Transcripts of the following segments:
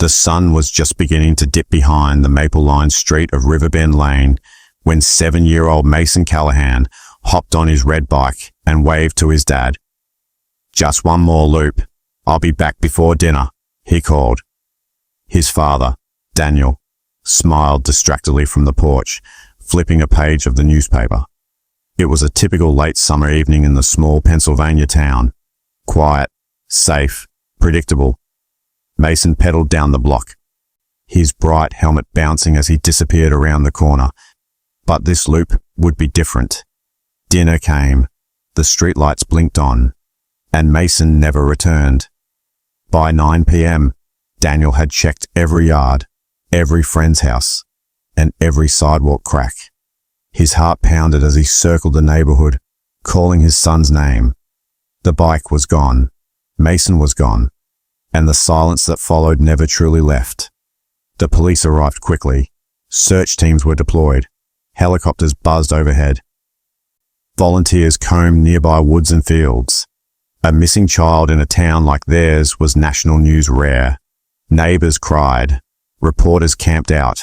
The sun was just beginning to dip behind the maple-lined street of Riverbend Lane when 7-year-old Mason Callahan hopped on his red bike and waved to his dad. "Just one more loop. I'll be back before dinner," he called. His father, Daniel, smiled distractedly from the porch, flipping a page of the newspaper. It was a typical late summer evening in the small Pennsylvania town. Quiet, safe, predictable. Mason pedaled down the block, his bright helmet bouncing as he disappeared around the corner. But this loop would be different. Dinner came, the streetlights blinked on, and Mason never returned. By 9 p.m., Daniel had checked every yard, every friend's house, and every sidewalk crack. His heart pounded as he circled the neighborhood, calling his son's name. The bike was gone, Mason was gone, and the silence that followed never truly left. The police arrived quickly. Search teams were deployed. Helicopters buzzed overhead. Volunteers combed nearby woods and fields. A missing child in a town like theirs was national news rare. Neighbors cried. Reporters camped out.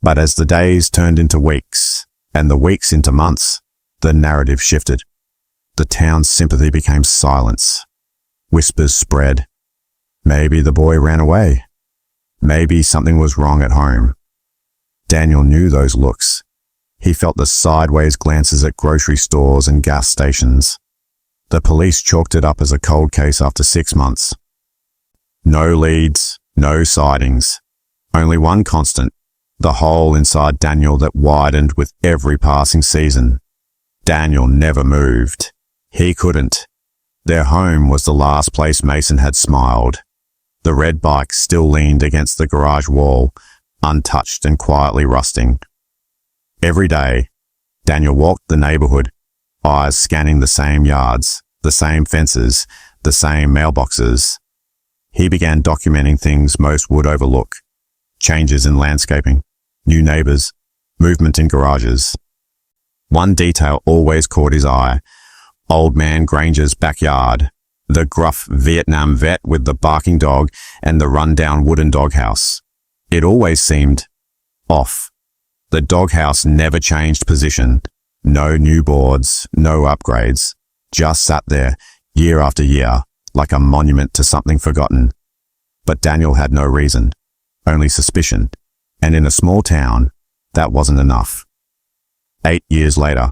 But as the days turned into weeks, and the weeks into months, the narrative shifted. The town's sympathy became silence. Whispers spread. Maybe the boy ran away. Maybe something was wrong at home. Daniel knew those looks. He felt the sideways glances at grocery stores and gas stations. The police chalked it up as a cold case after 6 months. No leads, no sightings. Only one constant, the hole inside Daniel that widened with every passing season. Daniel never moved. He couldn't. Their home was the last place Mason had smiled. The red bike still leaned against the garage wall, untouched and quietly rusting. Every day, Daniel walked the neighborhood, eyes scanning the same yards, the same fences, the same mailboxes. He began documenting things most would overlook. Changes in landscaping, new neighbors, movement in garages. One detail always caught his eye. Old man Granger's backyard. The gruff Vietnam vet with the barking dog and the run-down wooden doghouse. It always seemed off. The doghouse never changed position. No new boards, no upgrades. Just sat there, year after year, like a monument to something forgotten. But Daniel had no reason, only suspicion. And in a small town, that wasn't enough. 8 years later,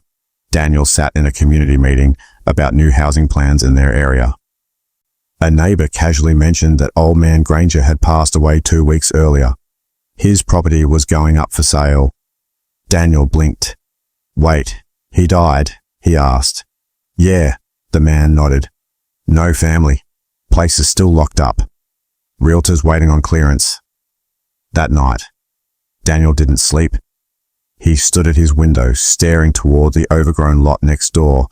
Daniel sat in a community meeting about new housing plans in their area. A neighbor casually mentioned that old man Granger had passed away 2 weeks earlier. His property was going up for sale. Daniel blinked. "Wait, he died?" he asked. "Yeah," the man nodded. "No family. Place is still locked up. Realtors waiting on clearance." That night, Daniel didn't sleep. He stood at his window, staring toward the overgrown lot next door,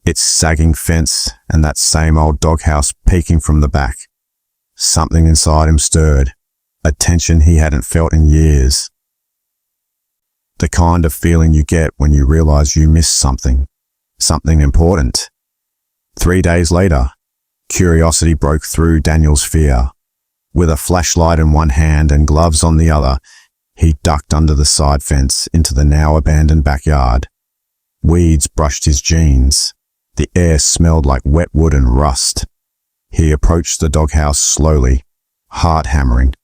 its sagging fence and that same old doghouse peeking from the back. Something inside him stirred, a tension he hadn't felt in years. The kind of feeling you get when you realize you missed something important. 3 days later, curiosity broke through Daniel's fear. With a flashlight in one hand and gloves on the other, he ducked under the side fence into the now abandoned backyard. Weeds brushed his jeans. The air smelled like wet wood and rust. He approached the doghouse slowly, heart hammering.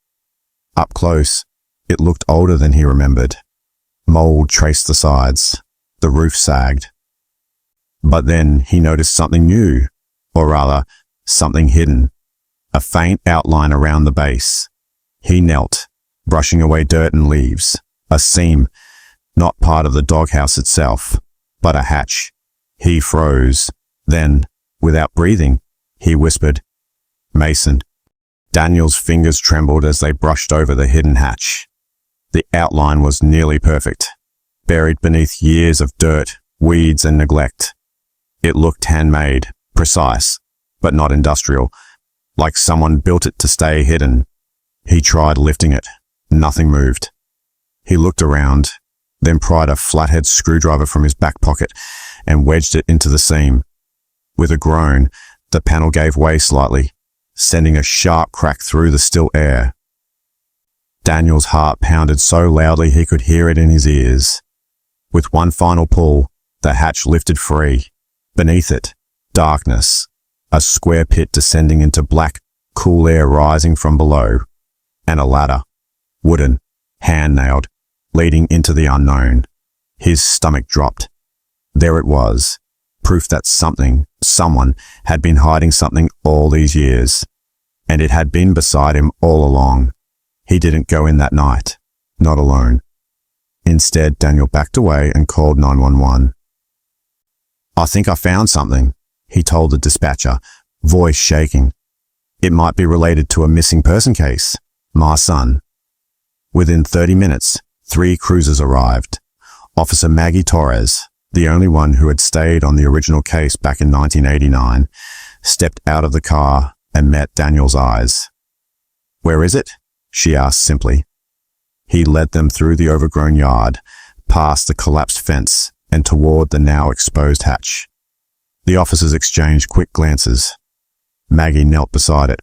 Up close, it looked older than he remembered. Mold traced the sides. The roof sagged. But then he noticed something new, or rather, something hidden. A faint outline around the base. He knelt, brushing away dirt and leaves. A seam, not part of the doghouse itself, but a hatch. He froze. Then, without breathing, he whispered, "Mason." Daniel's fingers trembled as they brushed over the hidden hatch. The outline was nearly perfect, buried beneath years of dirt, weeds, and neglect. It looked handmade, precise, but not industrial, like someone built it to stay hidden. He tried lifting it. Nothing moved. He looked around, then pried a flathead screwdriver from his back pocket and wedged it into the seam. With a groan, the panel gave way slightly, sending a sharp crack through the still air. Daniel's heart pounded so loudly he could hear it in his ears. With one final pull, the hatch lifted free. Beneath it, darkness, a square pit descending into black, cool air rising from below, and a ladder, wooden, hand-nailed, leading into the unknown. His stomach dropped. There it was, proof that someone had been hiding something all these years. And it had been beside him all along. He didn't go in that night, not alone. Instead, Daniel backed away and called 911. "I think I found something," he told the dispatcher, voice shaking. "It might be related to a missing person case. My son." Within 30 minutes, 3 cruisers arrived. Officer Maggie Torres, the only one who had stayed on the original case back in 1989, stepped out of the car and met Daniel's eyes. "Where is it?" she asked simply. He led them through the overgrown yard, past the collapsed fence, and toward the now exposed hatch. The officers exchanged quick glances. Maggie knelt beside it,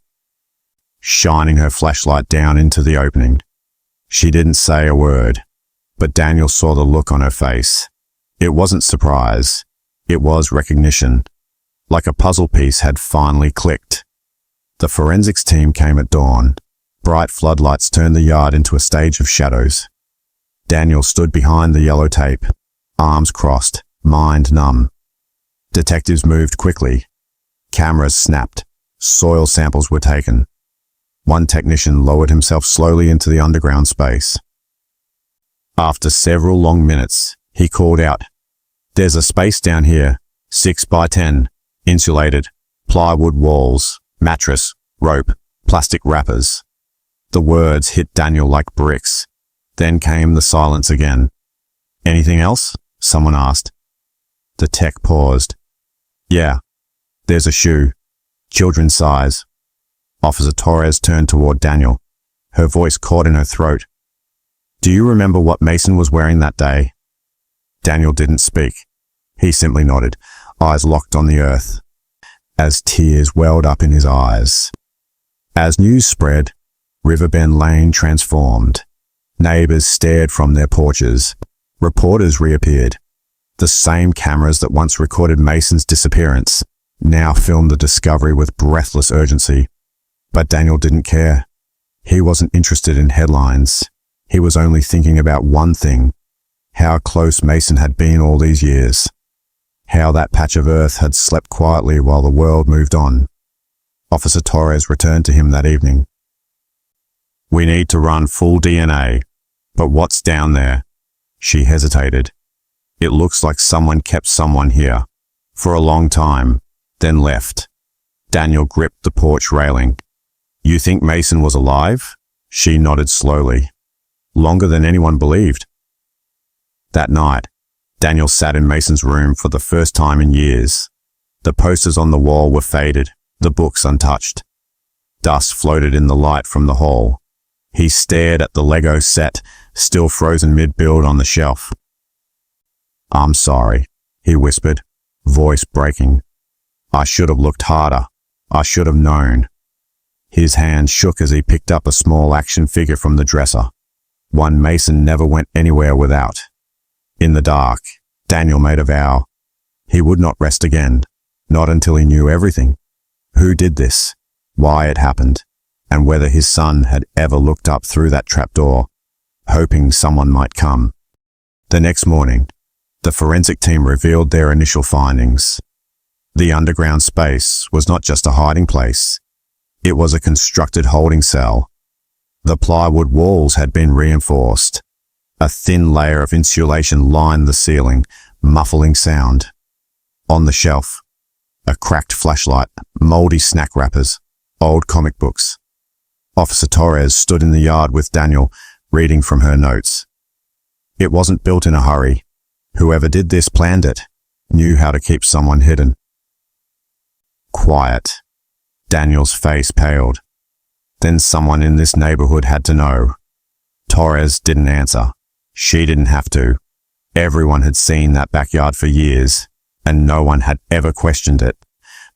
shining her flashlight down into the opening. She didn't say a word, but Daniel saw the look on her face. It wasn't surprise. It was recognition. Like a puzzle piece had finally clicked. The forensics team came at dawn. Bright floodlights turned the yard into a stage of shadows. Daniel stood behind the yellow tape, arms crossed, mind numb. Detectives moved quickly. Cameras snapped. Soil samples were taken. One technician lowered himself slowly into the underground space. After several long minutes, he called out, "There's a space down here, 6 by 10, insulated, plywood walls, mattress, rope, plastic wrappers." The words hit Daniel like bricks. Then came the silence again. "Anything else?" someone asked. The tech paused. "Yeah, there's a shoe, children's size." Officer Torres turned toward Daniel. Her voice caught in her throat. "Do you remember what Mason was wearing that day?" Daniel didn't speak. He simply nodded, eyes locked on the earth, as tears welled up in his eyes. As news spread, Riverbend Lane transformed. Neighbors stared from their porches. Reporters reappeared. The same cameras that once recorded Mason's disappearance now filmed the discovery with breathless urgency. But Daniel didn't care. He wasn't interested in headlines. He was only thinking about one thing: how close Mason had been all these years. How that patch of earth had slept quietly while the world moved on. Officer Torres returned to him that evening. "We need to run full DNA. But what's down there?" She hesitated. "It looks like someone kept someone here for a long time, then left." Daniel gripped the porch railing. "You think Mason was alive?" She nodded slowly. "Longer than anyone believed." That night, Daniel sat in Mason's room for the first time in years. The posters on the wall were faded, the books untouched. Dust floated in the light from the hall. He stared at the Lego set, still frozen mid-build on the shelf. "I'm sorry," he whispered, voice breaking. "I should have looked harder. I should have known." His hand shook as he picked up a small action figure from the dresser, one Mason never went anywhere without. In the dark, Daniel made a vow. He would not rest again, not until he knew everything. Who did this? Why it happened? And whether his son had ever looked up through that trapdoor, hoping someone might come. The next morning, the forensic team revealed their initial findings. The underground space was not just a hiding place. It was a constructed holding cell. The plywood walls had been reinforced. A thin layer of insulation lined the ceiling, muffling sound. On the shelf, a cracked flashlight, moldy snack wrappers, old comic books. Officer Torres stood in the yard with Daniel, reading from her notes. It wasn't built in a hurry. Whoever did this planned it, knew how to keep someone hidden. Quiet. Daniel's face paled. Then someone in this neighborhood had to know. Torres didn't answer. She didn't have to. Everyone had seen that backyard for years, and no one had ever questioned it.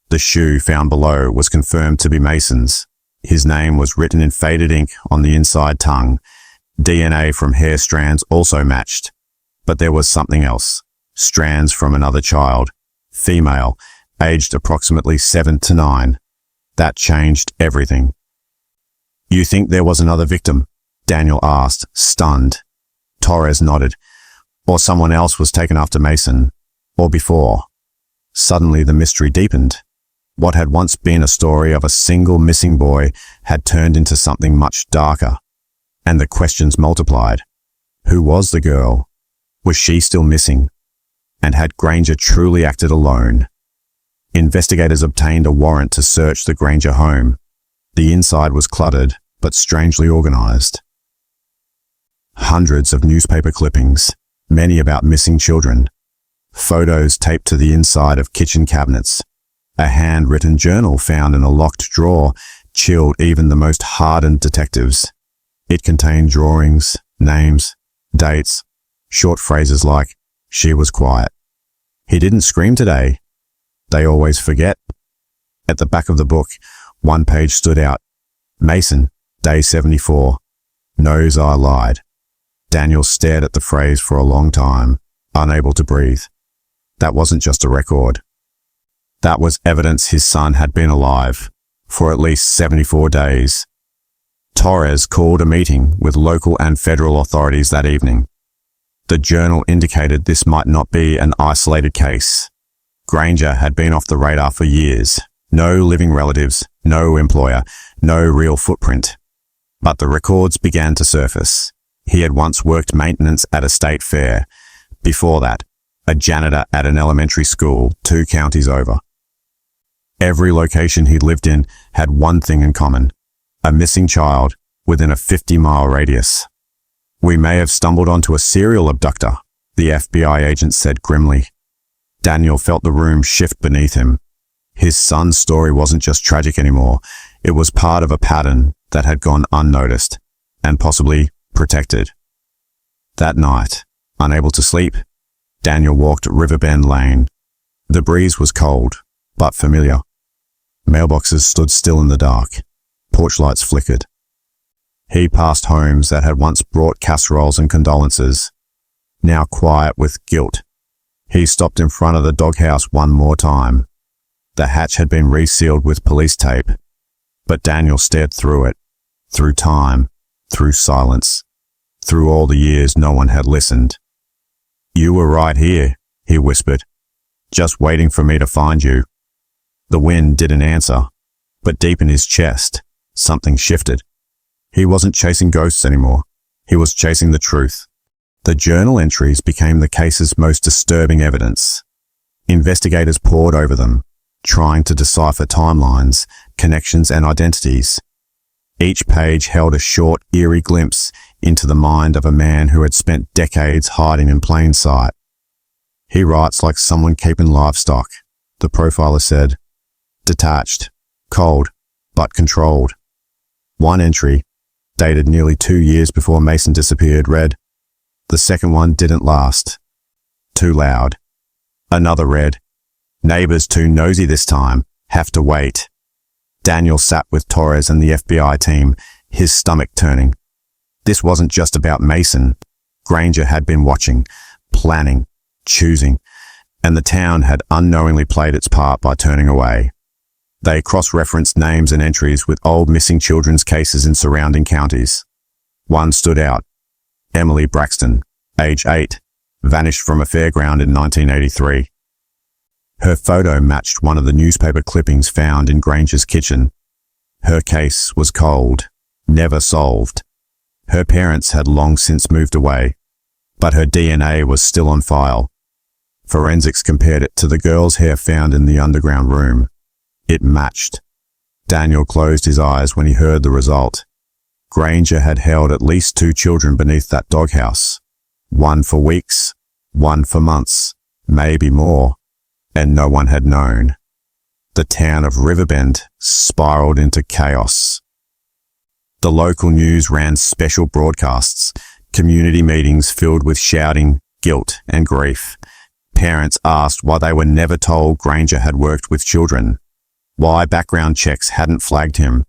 The shoe found below was confirmed to be Mason's. His name was written in faded ink on the inside tongue, DNA from hair strands also matched, but there was something else. Strands from another child, female, aged approximately 7 to 9. That changed everything. "You think there was another victim?" Daniel asked, stunned. Torres nodded. "Or someone else was taken after Mason, or before." Suddenly the mystery deepened. What had once been a story of a single missing boy had turned into something much darker, and the questions multiplied. Who was the girl? Was she still missing? And had Granger truly acted alone? Investigators obtained a warrant to search the Granger home. The inside was cluttered, but strangely organized. Hundreds of newspaper clippings, many about missing children. Photos taped to the inside of kitchen cabinets. A handwritten journal found in a locked drawer chilled even the most hardened detectives. It contained drawings, names, dates, short phrases like, "She was quiet." "He didn't scream today." "They always forget." At the back of the book, one page stood out. "Mason, day 74. Knows I lied." Daniel stared at the phrase for a long time, unable to breathe. That wasn't just a record. That was evidence his son had been alive for at least 74 days. Torres called a meeting with local and federal authorities that evening. The journal indicated this might not be an isolated case. Granger had been off the radar for years. No living relatives, no employer, no real footprint. But the records began to surface. He had once worked maintenance at a state fair. Before that, a janitor at an elementary school 2 counties over. Every location he'd lived in had one thing in common: a missing child within a 50-mile radius. "We may have stumbled onto a serial abductor," the FBI agent said grimly. Daniel felt the room shift beneath him. His son's story wasn't just tragic anymore. It was part of a pattern that had gone unnoticed, and possibly protected. That night, unable to sleep, Daniel walked Riverbend Lane. The breeze was cold, but familiar. Mailboxes stood still in the dark. Porch lights flickered. He passed homes that had once brought casseroles and condolences, now quiet with guilt. He stopped in front of the doghouse one more time. The hatch had been resealed with police tape, but Daniel stared through it, through time, through silence, through all the years no one had listened. "You were right here," he whispered, "just waiting for me to find you." The wind didn't answer, but deep in his chest, something shifted. He wasn't chasing ghosts anymore. He was chasing the truth. The journal entries became the case's most disturbing evidence. Investigators pored over them, trying to decipher timelines, connections, and identities. Each page held a short, eerie glimpse into the mind of a man who had spent decades hiding in plain sight. "He writes like someone keeping livestock," the profiler said. "Detached, cold, but controlled." One entry, dated nearly 2 years before Mason disappeared, read, "The second one didn't last. Too loud." Another read, "Neighbors too nosy this time. Have to wait." Daniel sat with Torres and the FBI team, his stomach turning. This wasn't just about Mason. Granger had been watching, planning, choosing, and the town had unknowingly played its part by turning away. They cross-referenced names and entries with old missing children's cases in surrounding counties. One stood out: Emily Braxton, age 8, vanished from a fairground in 1983. Her photo matched one of the newspaper clippings found in Granger's kitchen. Her case was cold, never solved. Her parents had long since moved away, but her DNA was still on file. Forensics compared it to the girl's hair found in the underground room. It matched. Daniel closed his eyes when he heard the result. Granger had held at least 2 children beneath that doghouse. One for weeks, one for months, maybe more, and no one had known. The town of Riverbend spiraled into chaos. The local news ran special broadcasts, community meetings filled with shouting, guilt, and grief. Parents asked why they were never told Granger had worked with children, why background checks hadn't flagged him.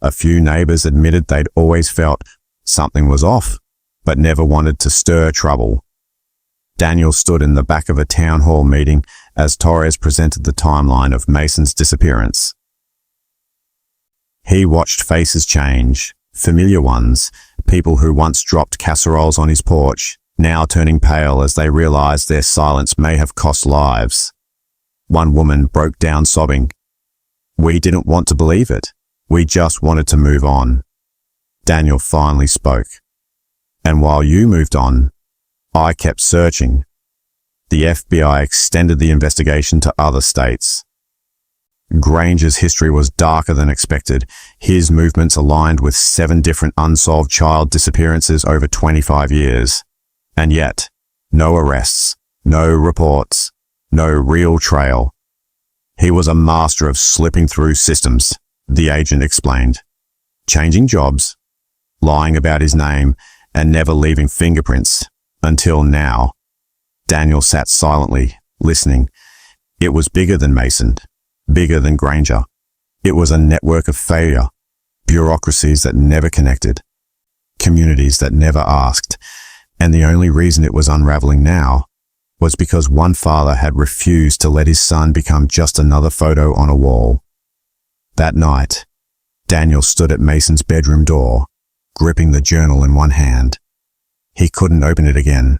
A few neighbors admitted they'd always felt something was off, but never wanted to stir trouble. Daniel stood in the back of a town hall meeting as Torres presented the timeline of Mason's disappearance. He watched faces change, familiar ones, people who once dropped casseroles on his porch, now turning pale as they realized their silence may have cost lives. One woman broke down sobbing. "We didn't want to believe it. We just wanted to move on." Daniel finally spoke. "And while you moved on, I kept searching." The FBI extended the investigation to other states. Granger's history was darker than expected. His movements aligned with 7 different unsolved child disappearances over 25 years. And yet, no arrests, no reports, no real trail. He was a master of slipping through systems, the agent explained. Changing jobs, lying about his name, and never leaving fingerprints. Until now. Daniel sat silently, listening. It was bigger than Mason, bigger than Granger. It was a network of failure, bureaucracies that never connected, communities that never asked, and the only reason it was unraveling now was because one father had refused to let his son become just another photo on a wall. That night, Daniel stood at Mason's bedroom door, gripping the journal in one hand. He couldn't open it again,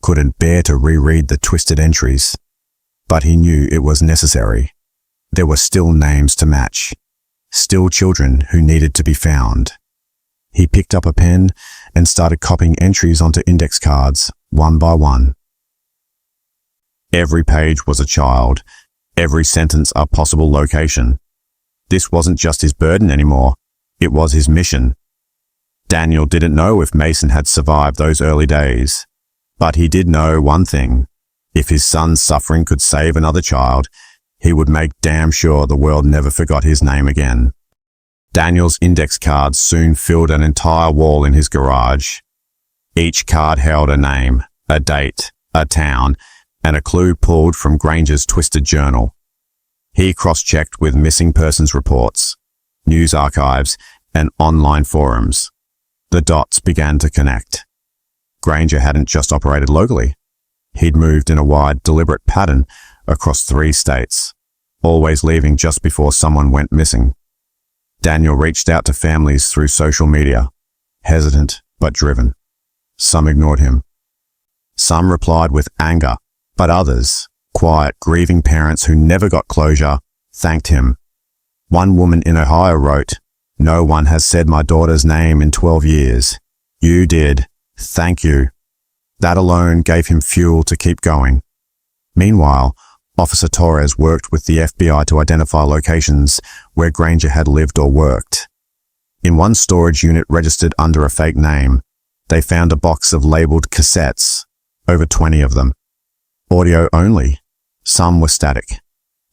couldn't bear to reread the twisted entries, but he knew it was necessary. There were still names to match, still children who needed to be found. He picked up a pen and started copying entries onto index cards, one by one. Every page was a child, every sentence a possible location. This wasn't just his burden anymore, it was his mission. Daniel didn't know if Mason had survived those early days, but he did know one thing. If his son's suffering could save another child, he would make damn sure the world never forgot his name again. Daniel's index cards soon filled an entire wall in his garage. Each card held a name, a date, a town, and a clue pulled from Granger's twisted journal. He cross-checked with missing persons reports, news archives, and online forums. The dots began to connect. Granger hadn't just operated locally. He'd moved in a wide, deliberate pattern across 3 states, always leaving just before someone went missing. Daniel reached out to families through social media, hesitant but driven. Some ignored him. Some replied with anger, but others, quiet, grieving parents who never got closure, thanked him. One woman in Ohio wrote, "No one has said my daughter's name in 12 years. You did. Thank you." That alone gave him fuel to keep going. Meanwhile, Officer Torres worked with the FBI to identify locations where Granger had lived or worked. In one storage unit registered under a fake name, they found a box of labeled cassettes, over 20 of them. Audio only. Some were static.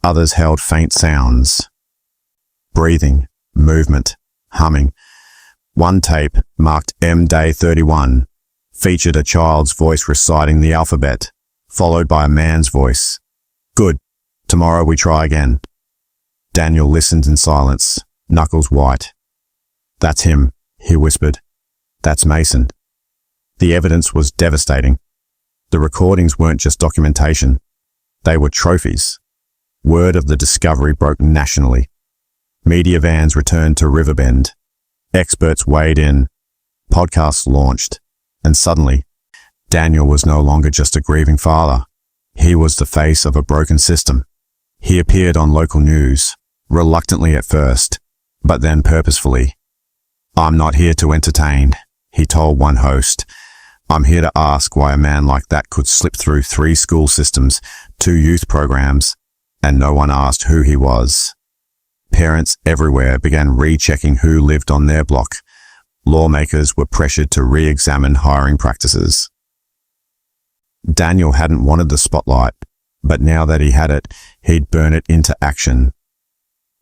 Others held faint sounds. Breathing, movement, humming. One tape, marked M-Day 31, featured a child's voice reciting the alphabet, followed by a man's voice. "Good. Tomorrow we try again." Daniel listened in silence, knuckles white. "That's him," he whispered. "That's Mason." The evidence was devastating. The recordings weren't just documentation. They were trophies. Word of the discovery broke nationally. Media vans returned to Riverbend. Experts weighed in. Podcasts launched. And suddenly, Daniel was no longer just a grieving father. He was the face of a broken system. He appeared on local news, reluctantly at first, but then purposefully. "I'm not here to entertain," he told one host. "I'm here to ask why a man like that could slip through 3 school systems, 2 youth programs, and no one asked who he was." Parents everywhere began rechecking who lived on their block. Lawmakers were pressured to re-examine hiring practices. Daniel hadn't wanted the spotlight, but now that he had it, he'd burn it into action.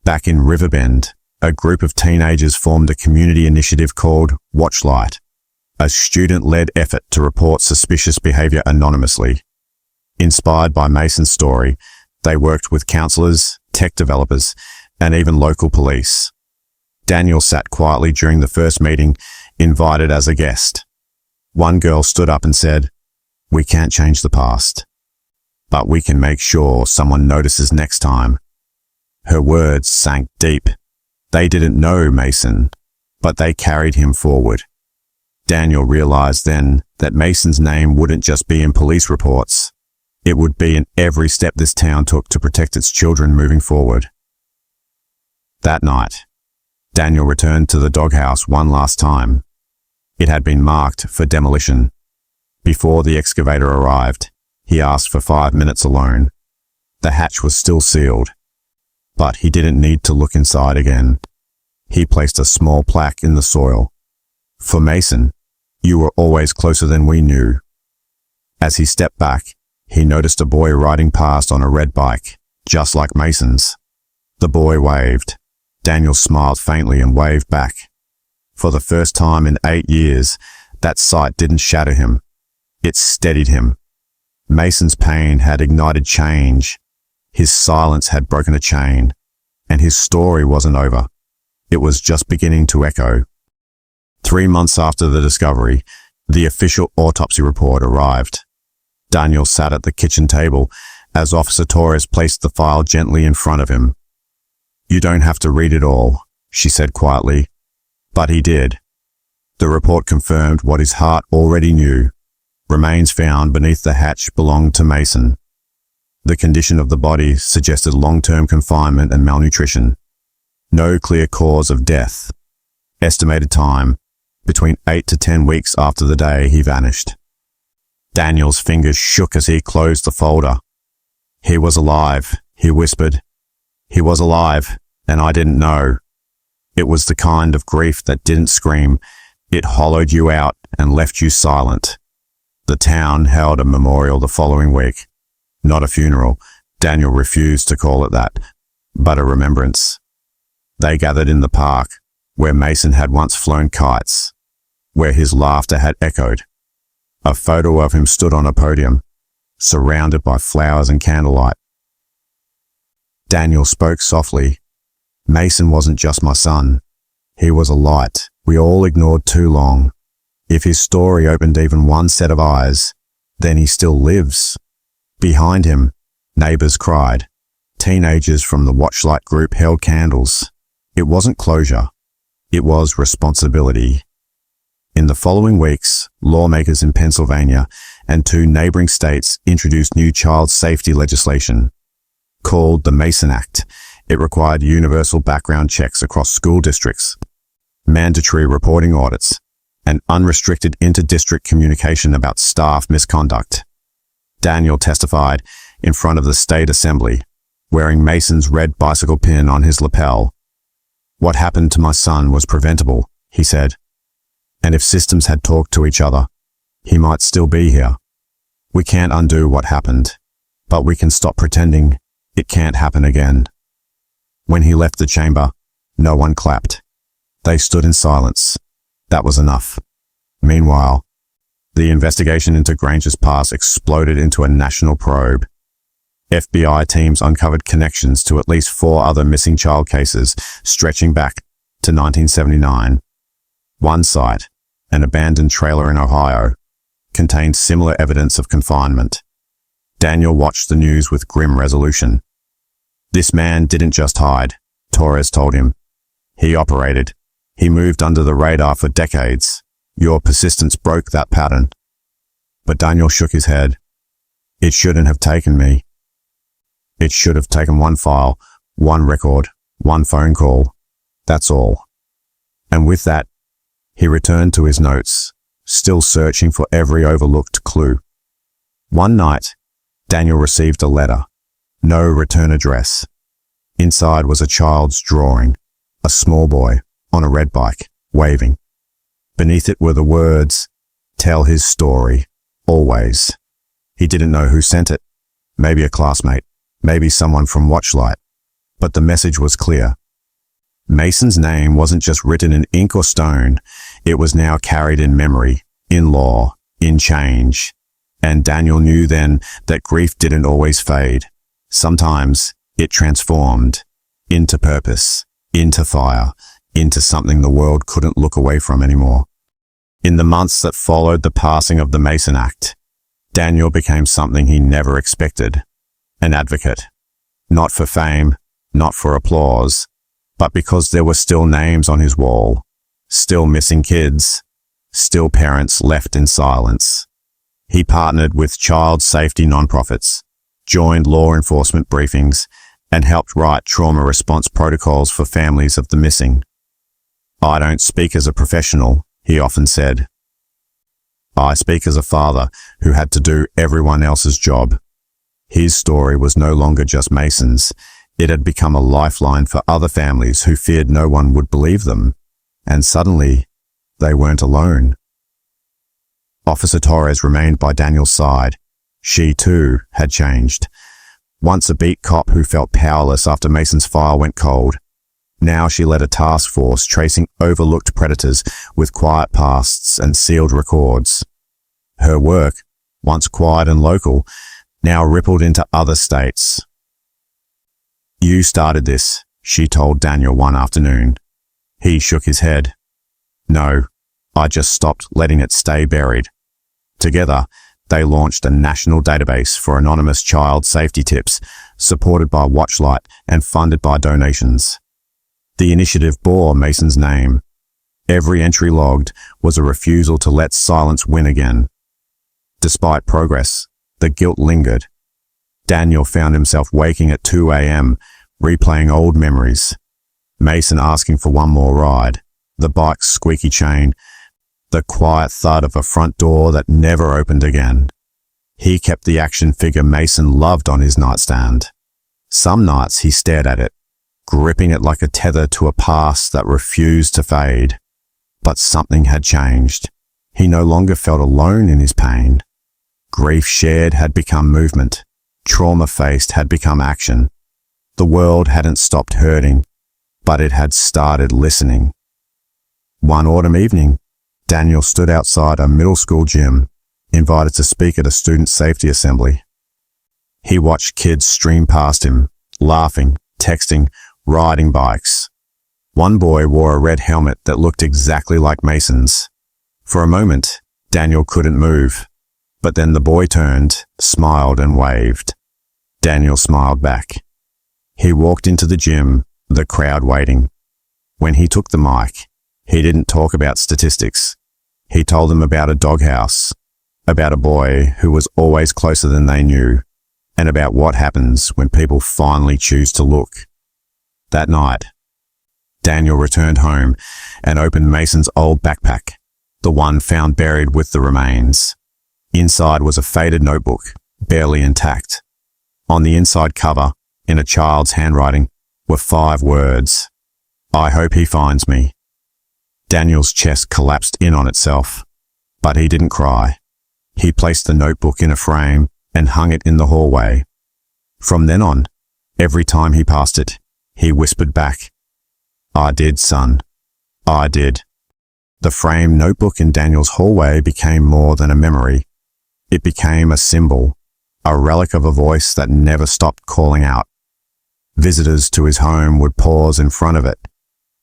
Back in Riverbend, a group of teenagers formed a community initiative called Watchlight, a student-led effort to report suspicious behavior anonymously. Inspired by Mason's story, they worked with counselors, tech developers, and even local police. Daniel sat quietly during the first meeting, invited as a guest. One girl stood up and said, "We can't change the past, but we can make sure someone notices next time." Her words sank deep. They didn't know Mason, but they carried him forward. Daniel realized then that Mason's name wouldn't just be in police reports. It would be in every step this town took to protect its children moving forward. That night, Daniel returned to the doghouse one last time. It had been marked for demolition. Before the excavator arrived, he asked for 5 minutes alone. The hatch was still sealed, but he didn't need to look inside again. He placed a small plaque in the soil. "For Mason, you were always closer than we knew." As he stepped back, he noticed a boy riding past on a red bike, just like Mason's. The boy waved. Daniel smiled faintly and waved back. For the first time in 8 years, that sight didn't shatter him. It steadied him. Mason's pain had ignited change. His silence had broken a chain, and his story wasn't over. It was just beginning to echo. 3 months after the discovery, the official autopsy report arrived. Daniel sat at the kitchen table as Officer Torres placed the file gently in front of him. "You don't have to read it all," she said quietly. But he did. The report confirmed what his heart already knew. Remains found beneath the hatch belonged to Mason. The condition of the body suggested long-term confinement and malnutrition. No clear cause of death. Estimated time, between 8 to 10 weeks after the day he vanished. Daniel's fingers shook as he closed the folder. "He was alive," he whispered. "He was alive, and I didn't know." It was the kind of grief that didn't scream. It hollowed you out and left you silent. The town held a memorial the following week. Not a funeral. Daniel refused to call it that, but a remembrance. They gathered in the park, where Mason had once flown kites, where his laughter had echoed. A photo of him stood on a podium, surrounded by flowers and candlelight. Daniel spoke softly. "Mason wasn't just my son. He was a light we all ignored too long. If his story opened even one set of eyes, then he still lives." Behind him, neighbors cried. Teenagers from the Watchlight group held candles. It wasn't closure. It was responsibility. In the following weeks, lawmakers in Pennsylvania and 2 neighboring states introduced new child safety legislation. Called the Mason Act, it required universal background checks across school districts, mandatory reporting audits, and unrestricted inter-district communication about staff misconduct. Daniel testified in front of the state assembly, wearing Mason's red bicycle pin on his lapel. "What happened to my son was preventable," he said. "And if systems had talked to each other, he might still be here. We can't undo what happened, but we can stop pretending it can't happen again." When he left the chamber, no one clapped. They stood in silence. That was enough. Meanwhile, the investigation into Granger's past exploded into a national probe. FBI teams uncovered connections to at least 4 other missing child cases stretching back to 1979. One site, an abandoned trailer in Ohio, contained similar evidence of confinement. Daniel watched the news with grim resolution. This man didn't just hide, Torres told him. He operated. He moved under the radar for decades. Your persistence broke that pattern. But Daniel shook his head. "It shouldn't have taken me. It should have taken one file, one record, one phone call. That's all." And with that, he returned to his notes, still searching for every overlooked clue. One night, Daniel received a letter. No return address. Inside was a child's drawing, a small boy on a red bike, waving. Beneath it were the words, "Tell his story, always." He didn't know who sent it. Maybe a classmate, maybe someone from Watchlight. But the message was clear. Mason's name wasn't just written in ink or stone. It was now carried in memory, in law, in change. And Daniel knew then that grief didn't always fade. Sometimes it transformed into purpose, into fire, into something the world couldn't look away from anymore. In the months that followed the passing of the Mason Act, Daniel became something he never expected, an advocate. Not for fame, not for applause, but because there were still names on his wall, still missing kids, still parents left in silence. He partnered with child safety nonprofits, joined law enforcement briefings, and helped write trauma response protocols for families of the missing. "I don't speak as a professional," he often said. "I speak as a father who had to do everyone else's job." His story was no longer just Mason's. It had become a lifeline for other families who feared no one would believe them. And suddenly, they weren't alone. Officer Torres remained by Daniel's side. She, too, had changed. Once a beat cop who felt powerless after Mason's file went cold, now she led a task force tracing overlooked predators with quiet pasts and sealed records. Her work, once quiet and local, now rippled into other states. "You started this," she told Daniel one afternoon. He shook his head. "No, I just stopped letting it stay buried." Together, they launched a national database for anonymous child safety tips, supported by Watchlight and funded by donations. The initiative bore Mason's name. Every entry logged was a refusal to let silence win again. Despite progress, the guilt lingered. Daniel found himself waking at 2 a.m., replaying old memories. Mason asking for one more ride, the bike's squeaky chain, the quiet thud of a front door that never opened again. He kept the action figure Mason loved on his nightstand. Some nights he stared at it, gripping it like a tether to a past that refused to fade. But something had changed. He no longer felt alone in his pain. Grief shared had become movement. Trauma faced had become action. The world hadn't stopped hurting, but it had started listening. One autumn evening, Daniel stood outside a middle school gym, invited to speak at a student safety assembly. He watched kids stream past him, laughing, texting, riding bikes. One boy wore a red helmet that looked exactly like Mason's. For a moment, Daniel couldn't move, but then the boy turned, smiled and waved. Daniel smiled back. He walked into the gym, the crowd waiting. When he took the mic, he didn't talk about statistics. He told them about a doghouse, about a boy who was always closer than they knew, and about what happens when people finally choose to look. That night, Daniel returned home and opened Mason's old backpack, the one found buried with the remains. Inside was a faded notebook, barely intact. On the inside cover, in a child's handwriting, were 5 words. "I hope he finds me." Daniel's chest collapsed in on itself, but he didn't cry. He placed the notebook in a frame and hung it in the hallway. From then on, every time he passed it, he whispered back, "I did, son. I did." The framed notebook in Daniel's hallway became more than a memory. It became a symbol, a relic of a voice that never stopped calling out. Visitors to his home would pause in front of it.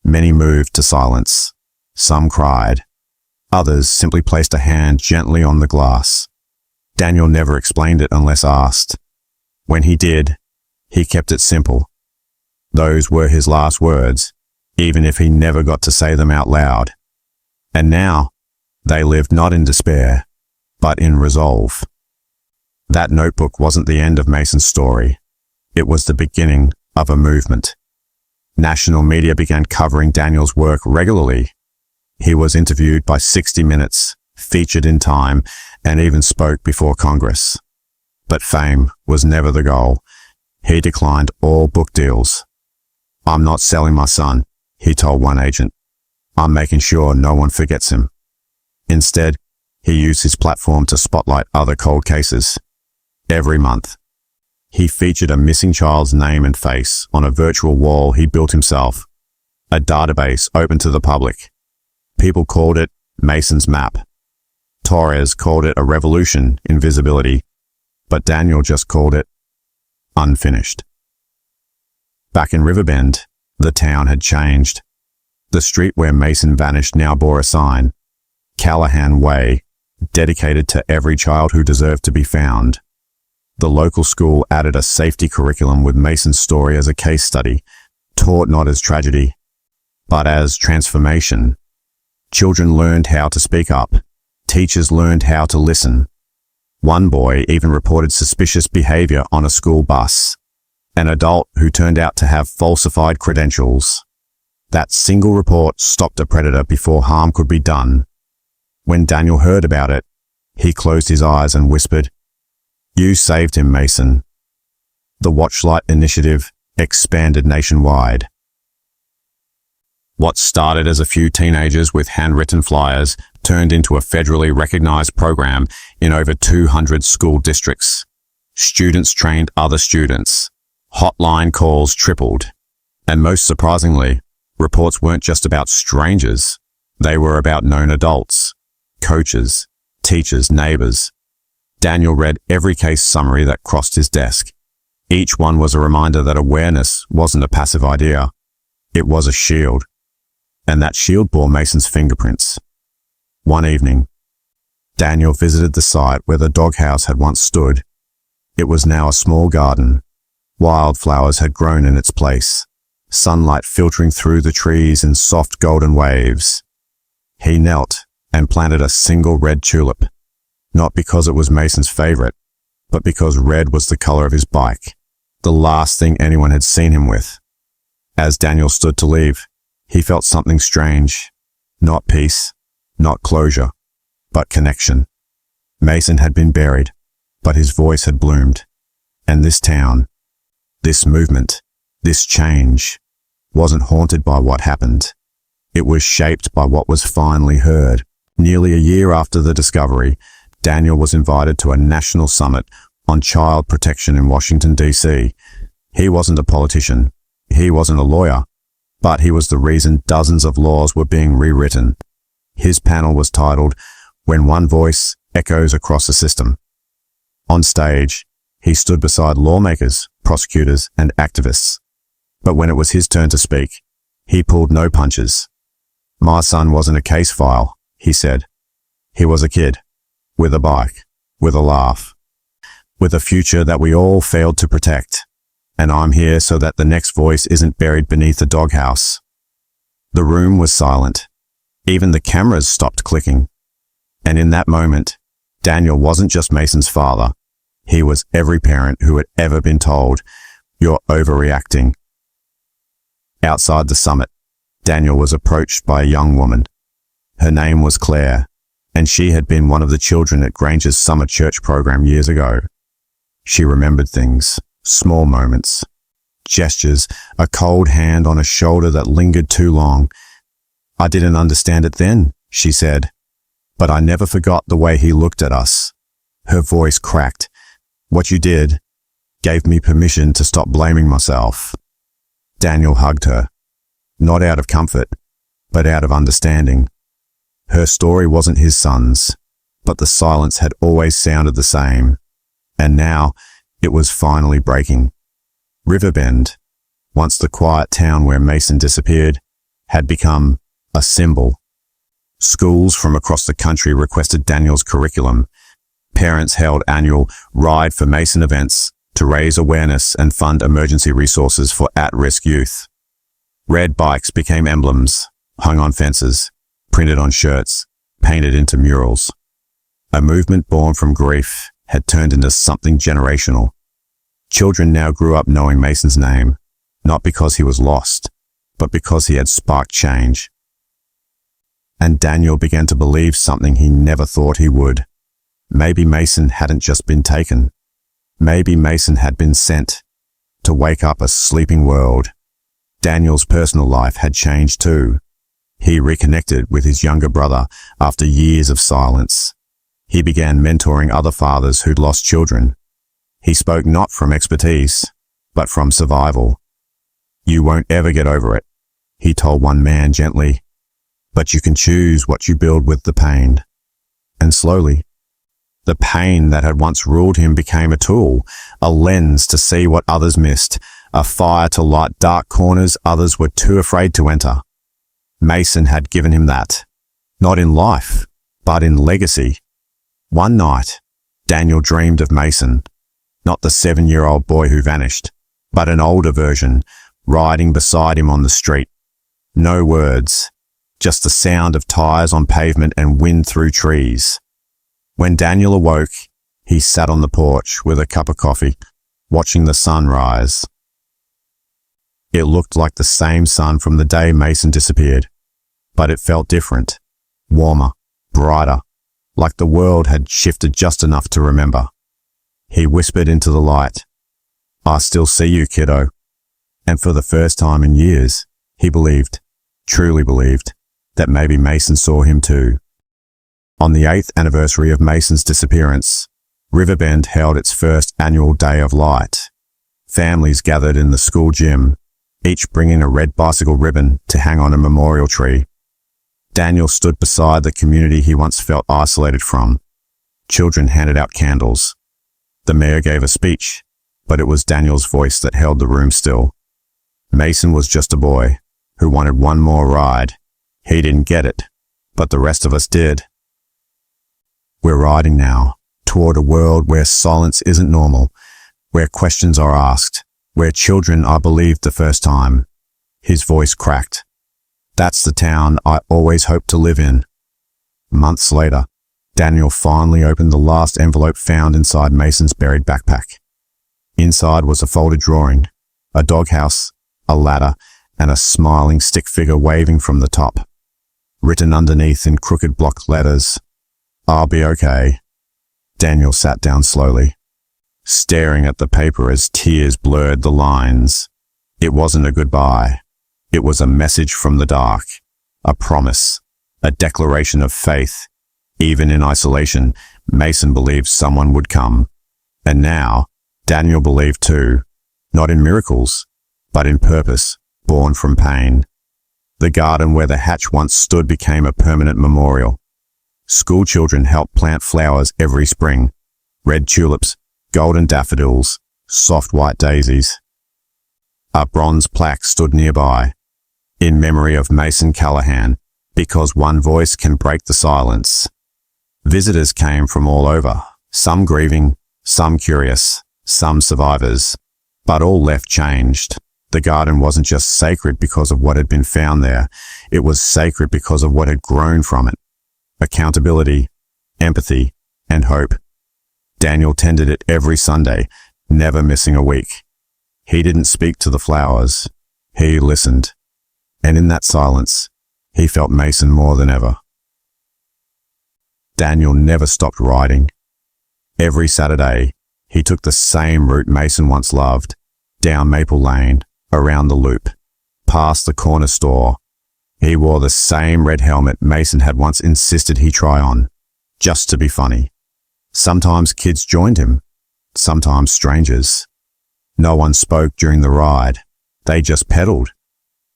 Many moved to silence. Some cried. Others simply placed a hand gently on the glass. Daniel never explained it unless asked. When he did, he kept it simple. Those were his last words, even if he never got to say them out loud. And now, they lived not in despair, but in resolve. That notebook wasn't the end of Mason's story. It was the beginning of a movement. National media began covering Daniel's work regularly. He was interviewed by 60 Minutes, featured in Time, and even spoke before Congress. But fame was never the goal. He declined all book deals. "I'm not selling my son," he told one agent. "I'm making sure no one forgets him." Instead, he used his platform to spotlight other cold cases. Every month, he featured a missing child's name and face on a virtual wall he built himself, a database open to the public. People called it Mason's Map. Torres called it a revolution in visibility, but Daniel just called it unfinished. Back in Riverbend, the town had changed. The street where Mason vanished now bore a sign, Callahan Way, dedicated to every child who deserved to be found. The local school added a safety curriculum with Mason's story as a case study, taught not as tragedy, but as transformation. Children learned how to speak up. Teachers learned how to listen. One boy even reported suspicious behavior on a school bus. An adult who turned out to have falsified credentials. That single report stopped a predator before harm could be done. When Daniel heard about it, he closed his eyes and whispered, "You saved him, Mason." The Watchlight initiative expanded nationwide. What started as a few teenagers with handwritten flyers turned into a federally recognized program in over 200 school districts. Students trained other students. Hotline calls tripled. And most surprisingly, reports weren't just about strangers. They were about known adults, coaches, teachers, neighbors. Daniel read every case summary that crossed his desk. Each one was a reminder that awareness wasn't a passive idea. It was a shield. And that shield bore Mason's fingerprints. One evening, Daniel visited the site where the doghouse had once stood. It was now a small garden. Wildflowers had grown in its place, sunlight filtering through the trees in soft golden waves. He knelt and planted a single red tulip, not because it was Mason's favorite, but because red was the color of his bike, the last thing anyone had seen him with. As Daniel stood to leave, he felt something strange. Not peace, not closure, but connection. Mason had been buried, but his voice had bloomed. And this town, this movement, this change, wasn't haunted by what happened. It was shaped by what was finally heard. Nearly a year after the discovery, Daniel was invited to a national summit on child protection in Washington, D.C. He wasn't a politician. He wasn't a lawyer. But he was the reason dozens of laws were being rewritten. His panel was titled, "When One Voice Echoes Across a System." On stage, he stood beside lawmakers, prosecutors, and activists. But when it was his turn to speak, he pulled no punches. "My son wasn't a case file," he said. "He was a kid, with a bike, with a laugh, with a future that we all failed to protect. And I'm here so that the next voice isn't buried beneath a doghouse." The room was silent. Even the cameras stopped clicking. And in that moment, Daniel wasn't just Mason's father. He was every parent who had ever been told, "You're overreacting." Outside the summit, Daniel was approached by a young woman. Her name was Claire, and she had been one of the children at Granger's summer church program years ago. She remembered things, small moments, gestures, a cold hand on a shoulder that lingered too long. "I didn't understand it then," she said, "but I never forgot the way he looked at us." Her voice cracked. "What you did gave me permission to stop blaming myself." Daniel hugged her, not out of comfort, but out of understanding. Her story wasn't his son's, but the silence had always sounded the same. And now, it was finally breaking. Riverbend, once the quiet town where Mason disappeared, had become a symbol. Schools from across the country requested Daniel's curriculum. Parents held annual Ride for Mason events to raise awareness and fund emergency resources for at-risk youth. Red bikes became emblems, hung on fences, printed on shirts, painted into murals. A movement born from grief had turned into something generational. Children now grew up knowing Mason's name, not because he was lost, but because he had sparked change. And Daniel began to believe something he never thought he would. Maybe Mason hadn't just been taken. Maybe Mason had been sent to wake up a sleeping world. Daniel's personal life had changed too. He reconnected with his younger brother after years of silence. He began mentoring other fathers who'd lost children. He spoke not from expertise, but from survival. "You won't ever get over it," he told one man gently, "but you can choose what you build with the pain." And slowly, the pain that had once ruled him became a tool, a lens to see what others missed, a fire to light dark corners others were too afraid to enter. Mason had given him that, not in life, But in legacy, one night, Daniel dreamed of Mason, not the 7-year-old boy who vanished, but an older version, riding beside him on the street. No words, just the sound of tires on pavement and wind through trees. When Daniel awoke, he sat on the porch with a cup of coffee, watching the sun rise. It looked like the same sun from the day Mason disappeared, but it felt different, warmer, brighter, like the world had shifted just enough to remember. He whispered into the light, "I still see you, kiddo." And for the first time in years, he believed, truly believed, that maybe Mason saw him too. On the 8th anniversary of Mason's disappearance, Riverbend held its first annual Day of Light. Families gathered in the school gym, each bringing a red bicycle ribbon to hang on a memorial tree. Daniel stood beside the community he once felt isolated from. Children handed out candles. The mayor gave a speech, but it was Daniel's voice that held the room still. Mason was just a boy who wanted one more ride. He didn't get it, but the rest of us did. We're riding now toward a world where silence isn't normal, where questions are asked, where children are believed the first time. His voice cracked. That's the town I always hoped to live in. Months later, Daniel finally opened the last envelope found inside Mason's buried backpack. Inside was a folded drawing, a doghouse, a ladder, and a smiling stick figure waving from the top. Written underneath in crooked block letters, "I'll be okay." Daniel sat down slowly, staring at the paper as tears blurred the lines. It wasn't a goodbye. It was a message from the dark, a promise, a declaration of faith. Even in isolation, Mason believed someone would come. And now, Daniel believed too, not in miracles, but in purpose, born from pain. The garden where the hatch once stood became a permanent memorial. School children helped plant flowers every spring, red tulips, golden daffodils, soft white daisies. A bronze plaque stood nearby, in memory of Mason Callahan, because one voice can break the silence. Visitors came from all over, some grieving, some curious, some survivors, but all left changed. The garden wasn't just sacred because of what had been found there, it was sacred because of what had grown from it. Accountability, empathy, and hope. Daniel tended it every Sunday, never missing a week. He didn't speak to the flowers, he listened. And in that silence, he felt Mason more than ever. Daniel never stopped riding. Every Saturday, he took the same route Mason once loved, down Maple Lane, around the loop, past the corner store. He wore the same red helmet Mason had once insisted he try on, just to be funny. Sometimes kids joined him, sometimes strangers. No one spoke during the ride. They just pedaled,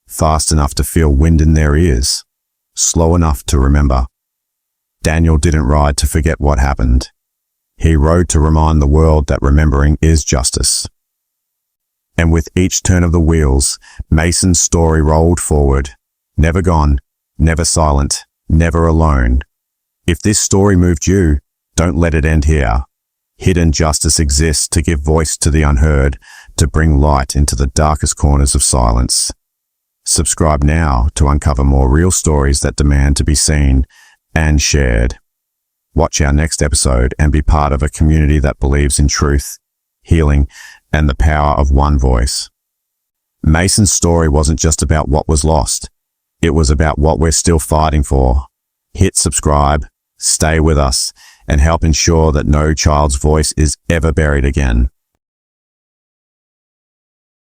fast enough to feel wind in their ears, slow enough to remember. Daniel didn't ride to forget what happened. He rode to remind the world that remembering is justice. And with each turn of the wheels, Mason's story rolled forward, never gone, never silent, never alone. If this story moved you, don't let it end here. Hidden justice exists to give voice to the unheard, to bring light into the darkest corners of silence. Subscribe now to uncover more real stories that demand to be seen and shared. Watch our next episode and be part of a community that believes in truth, healing, and the power of one voice. Mason's story wasn't just about what was lost. It was about what we're still fighting for. Hit subscribe, stay with us, and help ensure that no child's voice is ever buried again.